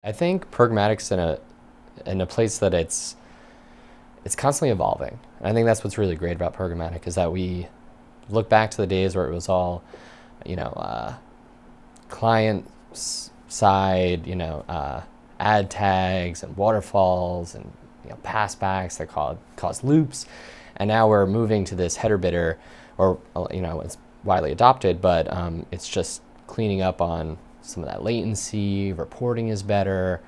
I think programmatic's in a place that it's constantly evolving. And I think that's what's really great about programmatic is that we look back to the days where it was all, you know, client side, ad tags and waterfalls and passbacks that cause loops, and now we're moving to this header bidder, or it's widely adopted, but it's just cleaning up on some of that latency. Reporting is better,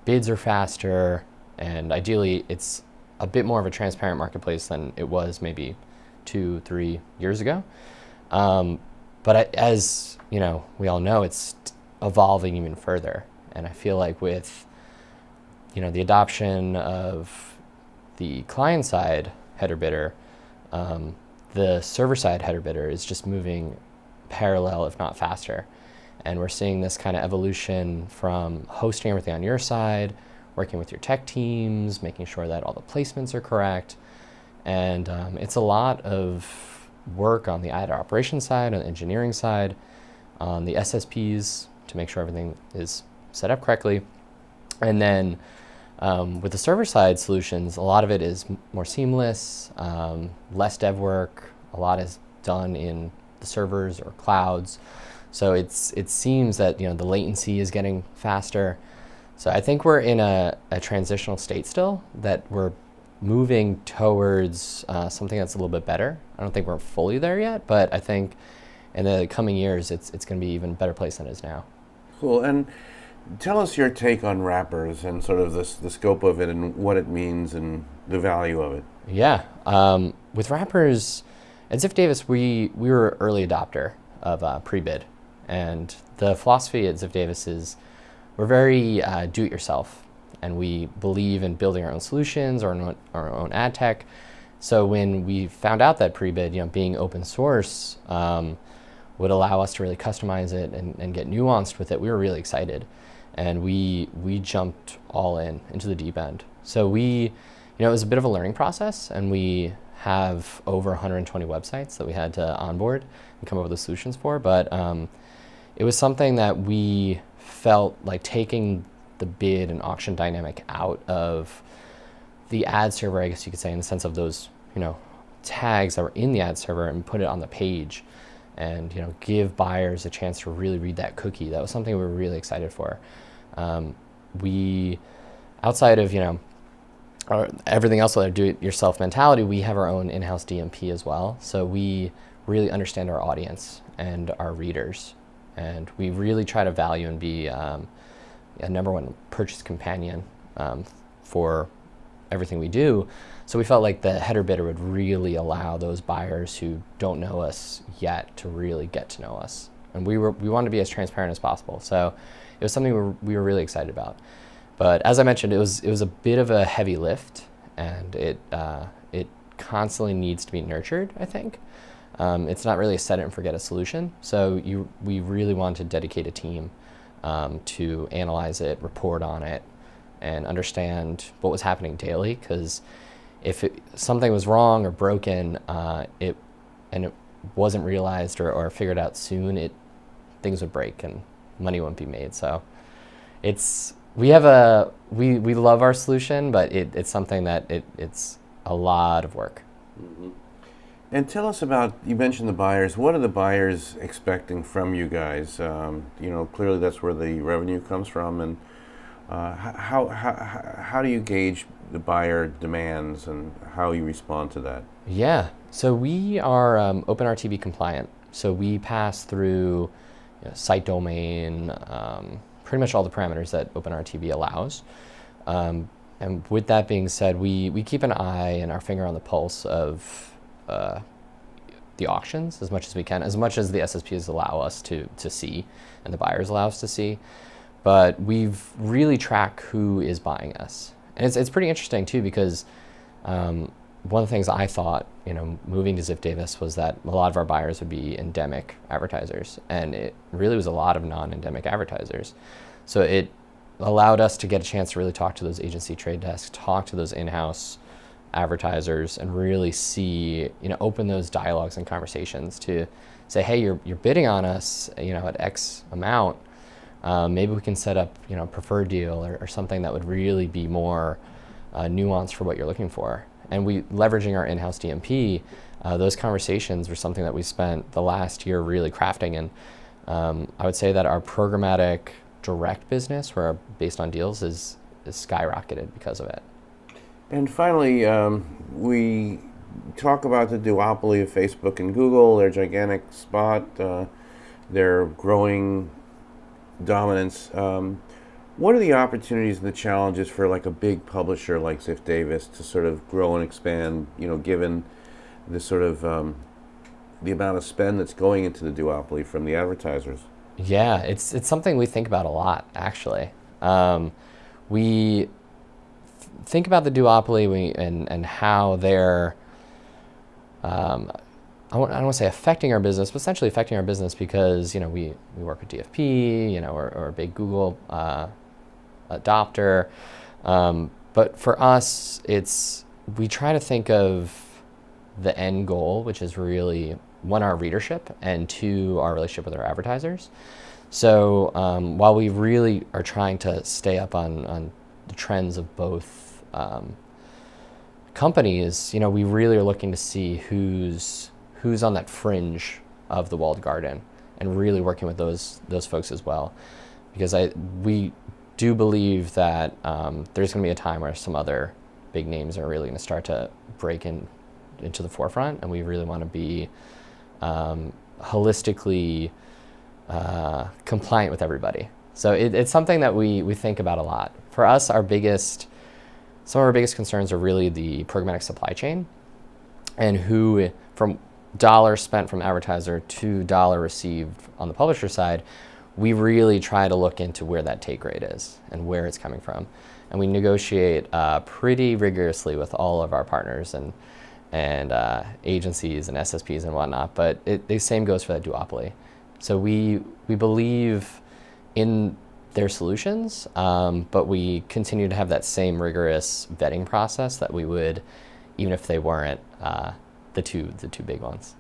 bids are faster, and ideally it's a bit more of a transparent marketplace than it was maybe 2-3 years ago. But as we all know, it's evolving even further. And I feel like with the adoption of the client side header bidder, the server side header bidder is just moving parallel, if not faster. And we're seeing this kind of evolution from hosting everything on your side, working with your tech teams, making sure that all the placements are correct. And it's a lot of work on the ad operations side, on the engineering side, on the SSPs to make sure everything is set up correctly. And then with the server side solutions, a lot of it is more seamless, less dev work. A lot is done in the servers or clouds. So it seems that the latency is getting faster. So I think we're in a transitional state still, that we're moving towards something that's a little bit better. I don't think we're fully there yet, but I think in the coming years, it's going to be even a better place than it is now. Cool. And tell us your take on wrappers and sort of the scope of it and what it means and the value of it. Yeah. With wrappers, at Ziff Davis, we were an early adopter of Prebid. And the philosophy at Ziff Davis is we're very do-it-yourself, and we believe in building our own solutions, our own ad tech. So when we found out that Prebid, being open source, would allow us to really customize it and get nuanced with it, we were really excited. And we jumped all into the deep end. So it was a bit of a learning process, and we have over 120 websites that we had to onboard and come up with the solutions for. But it was something that we felt like taking the bid and auction dynamic out of the ad server, I guess you could say, in the sense of those, tags that were in the ad server, and put it on the page and, give buyers a chance to really read that cookie. That was something we were really excited for. We, outside of, everything else with our do-it-yourself mentality, we have our own in-house DMP as well. So we really understand our audience and our readers. And we really try to value and be a number one purchase companion for everything we do. So we felt like the header bidder would really allow those buyers who don't know us yet to really get to know us. And we wanted to be as transparent as possible. So it was something we were really excited about. But as I mentioned, it was a bit of a heavy lift, and it constantly needs to be nurtured, I think. It's not really a set it and forget a solution. So we really wanted to dedicate a team to analyze it, report on it, and understand what was happening daily. Because if something was wrong or broken, it wasn't realized or figured out soon, things would break and money wouldn't be made. So we love our solution, but it's something that it's a lot of work. Mm-hmm. And tell us about, you mentioned the buyers. What are the buyers expecting from you guys? Clearly that's where the revenue comes from. And how do you gauge the buyer demands and how you respond to that? Yeah, so we are OpenRTB compliant. So we pass through site domain, pretty much all the parameters that OpenRTB allows. And with that being said, we keep an eye and our finger on the pulse of the auctions as much as we can, as much as the SSPs allow us to see and the buyers allow us to see. But we've really tracked who is buying us. And it's pretty interesting too, because one of the things I thought, moving to Ziff Davis, was that a lot of our buyers would be endemic advertisers, and it really was a lot of non-endemic advertisers. So it allowed us to get a chance to really talk to those agency trade desks, talk to those in-house advertisers, and really see, open those dialogues and conversations to say, hey, you're bidding on us, at X amount. Maybe we can set up, a preferred deal or something that would really be more nuanced for what you're looking for. And leveraging our in-house DMP, those conversations were something that we spent the last year really crafting. And I would say that our programmatic direct business, where based on deals, is skyrocketed because of it. And finally, we talk about the duopoly of Facebook and Google, their gigantic spot, their growing dominance. What are the opportunities and the challenges for like a big publisher like Ziff Davis to sort of grow and expand, given the sort of the amount of spend that's going into the duopoly from the advertisers? Yeah, it's something we think about a lot, actually. We think about the duopoly and how they're, I don't want to say affecting our business, but essentially affecting our business because, we work with DFP, or a big Google adopter. But for us, we try to think of the end goal, which is really, one, our readership, and two, our relationship with our advertisers. So while we really are trying to stay up on the trends of both companies, we really are looking to see who's on that fringe of the walled garden, and really working with those folks as well, because we do believe that there's going to be a time where some other big names are really going to start to break into the forefront, and we really want to be holistically compliant with everybody. So it's something that we think about a lot. For us, some of our biggest concerns are really the programmatic supply chain, and who, from dollar spent from advertiser to dollar received on the publisher side, we really try to look into where that take rate is and where it's coming from. And we negotiate pretty rigorously with all of our partners and agencies and SSPs and whatnot, but the same goes for that duopoly. So we believe in their solutions, but we continue to have that same rigorous vetting process that we would even if they weren't the two big ones.